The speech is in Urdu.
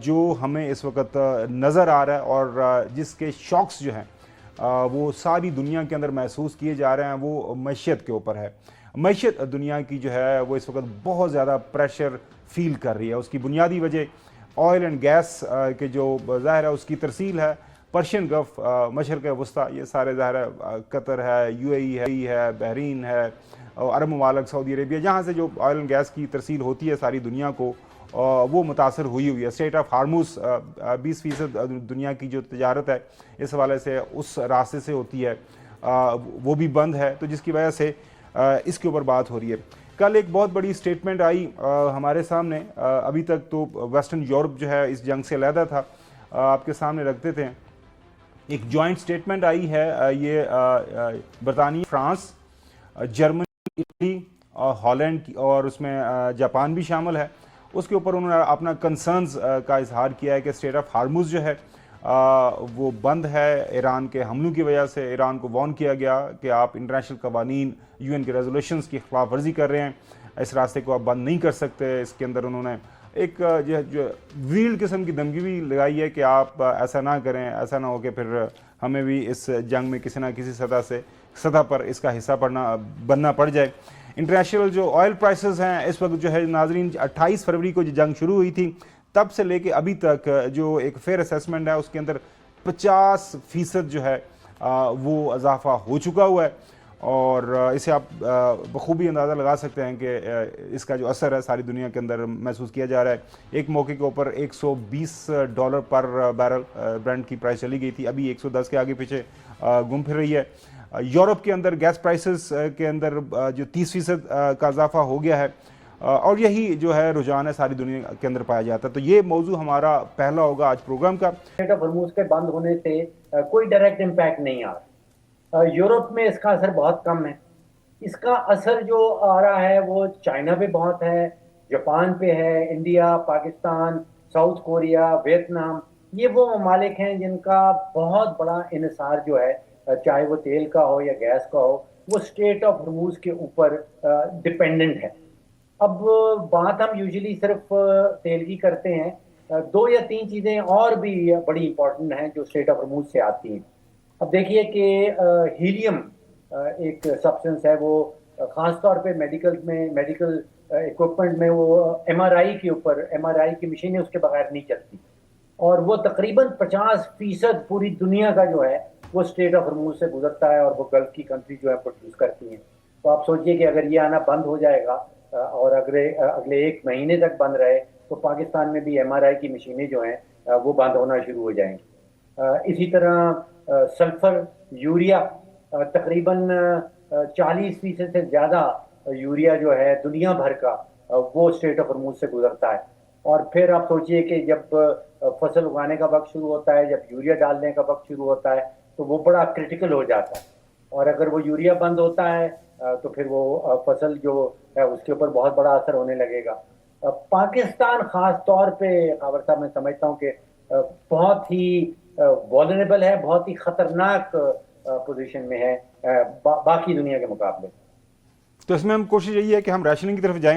جو ہمیں اس وقت نظر آ رہا ہے اور جس کے شاکس جو ہیں وہ ساری دنیا کے اندر محسوس کیے جا رہے ہیں، وہ معیشت کے اوپر ہے۔ معیشت دنیا کی جو ہے وہ اس وقت بہت زیادہ پریشر فیل کر رہی ہے۔ اس کی بنیادی وجہ آئل اینڈ گیس کے جو ظاہر ہے اس کی ترسیل ہے، پرشین گلف، مشرق وسطیٰ، یہ سارے ظاہر ہے، قطر ہے، یو اے ای ہے، بحرین ہے، عرب ممالک، سعودی عربیہ، جہاں سے جو آئل اینڈ گیس کی ترسیل ہوتی ہے ساری دنیا کو، وہ متاثر ہوئی ہے۔ اسٹریٹ آف ہارموز 20% دنیا کی جو تجارت ہے اس حوالے سے اس راستے سے ہوتی ہے، وہ بھی بند ہے، تو جس کی وجہ سے اس کے اوپر بات ہو رہی ہے۔ کل ایک بہت بڑی سٹیٹمنٹ آئی ہمارے سامنے، ابھی تک تو ویسٹرن یورپ جو ہے اس جنگ سے علیحدہ تھا، آپ کے سامنے رکھتے تھے۔ ایک جوائنٹ سٹیٹمنٹ آئی ہے، یہ برطانیہ، فرانس، جرمنی، اٹلی، ہالینڈ اور اس میں جاپان بھی شامل ہے۔ اس کے اوپر انہوں نے اپنا کنسرنز کا اظہار کیا ہے کہ اسٹریٹ آف ہارموز جو ہے وہ بند ہے ایران کے حملوں کی وجہ سے۔ ایران کو وارن کیا گیا کہ آپ انٹرنیشنل قوانین، یو این کے ریزولوشنز کی خلاف ورزی کر رہے ہیں، اس راستے کو آپ بند نہیں کر سکتے۔ اس کے اندر انہوں نے ایک جو ویلڈ قسم کی دھمکی بھی لگائی ہے کہ آپ ایسا نہ کریں، ایسا نہ ہو کہ پھر ہمیں بھی اس جنگ میں کسی نہ کسی سطح پر اس کا حصہ بننا پڑ جائے۔ انٹرنیشنل جو آئل پرائسز ہیں اس وقت جو ہے ناظرین، 28 فروری کو جو جنگ شروع ہوئی تھی تب سے لے کے ابھی تک جو ایک فیئر اسیسمنٹ ہے اس کے اندر 50% جو ہے وہ اضافہ ہو چکا ہوا ہے، اور اسے آپ بخوبی اندازہ لگا سکتے ہیں کہ اس کا جو اثر ہے ساری دنیا کے اندر محسوس کیا جا رہا ہے۔ ایک موقع کے اوپر $120 پر بیرل برنٹ کی پرائس چلی گئی تھی، ابھی 110 کے آگے پیچھے گھوم پھر رہی ہے۔ یورپ کے اندر گیس پرائسز کے اندر جو 30% کا اضافہ ہو گیا ہے، اور یہی جو ہے رجحان ہے ساری دنیا کے اندر پایا جاتا ہے۔ تو یہ موضوع ہمارا پہلا ہوگا آج پروگرام کا۔ اسٹریٹ آف ہارموز کے بند ہونے سے کوئی ڈائریکٹ امپیکٹ نہیں آ رہا۔ یورپ میں اس کا اثر بہت کم ہے۔ اس کا اثر جو آ رہا ہے وہ چائنا پہ بہت ہے، جاپان پہ ہے، India, Pakistan, south Korea, Vietnam, یہ وہ ممالک ہیں جن کا بہت بڑا انحصار جو ہے، چاہے وہ تیل کا ہو یا گیس کا ہو، وہ اسٹریٹ آف ہارموز کے اوپر ڈپینڈنٹ ہے۔ اب بات ہم یوزلی صرف تیل کی کرتے ہیں، 2 یا 3 چیزیں اور بھی بڑی امپورٹنٹ ہیں جو اسٹریٹ آف ہارموز سے آتی ہیں۔ اب دیکھیے کہ ہیلیم ایک سبسٹنس ہے، وہ خاص طور پہ میڈیکل اکوپمنٹ میں، وہ ایم آر آئی کے اوپر، ایم آر آئی کی مشینیں اس کے بغیر نہیں چلتی، اور وہ تقریباً 50% پوری دنیا کا جو ہے وہ اسٹریٹ آف ہارموز سے گزرتا ہے، اور وہ گلف کی کنٹری جو ہے پروڈیوس کرتی ہیں۔ تو آپ سوچئے کہ اگر یہ آنا بند ہو جائے گا اور اگلے 1 مہینے تک بند رہے تو پاکستان میں بھی ایم آر آئی کی مشینیں جو ہیں وہ بند ہونا شروع ہو جائیں گی۔ اسی طرح سلفر، یوریا، تقریباً 40% سے زیادہ یوریا جو ہے دنیا بھر کا وہ اسٹریٹ آف ہارموز سے گزرتا ہے۔ اور پھر آپ سوچئے کہ جب فصل اگانے کا وقت شروع ہوتا ہے، جب یوریا ڈالنے کا وقت شروع ہوتا ہے تو وہ بڑا کرٹیکل ہو جاتا ہے، اور اگر وہ یوریا بند ہوتا ہے تو پھر وہ فصل جو ہے اس کے اوپر بہت بڑا اثر ہونے لگے گا۔ پاکستان خاص طور پہ خاور صاحب میں سمجھتا ہوں کہ بہت ہی والنریبل ہے، بہت ہی خطرناک پوزیشن میں ہے باقی دنیا کے مقابلے۔ تو اس میں ہم کوشش یہی ہے کہ ہم ریشننگ کی طرف جائیں۔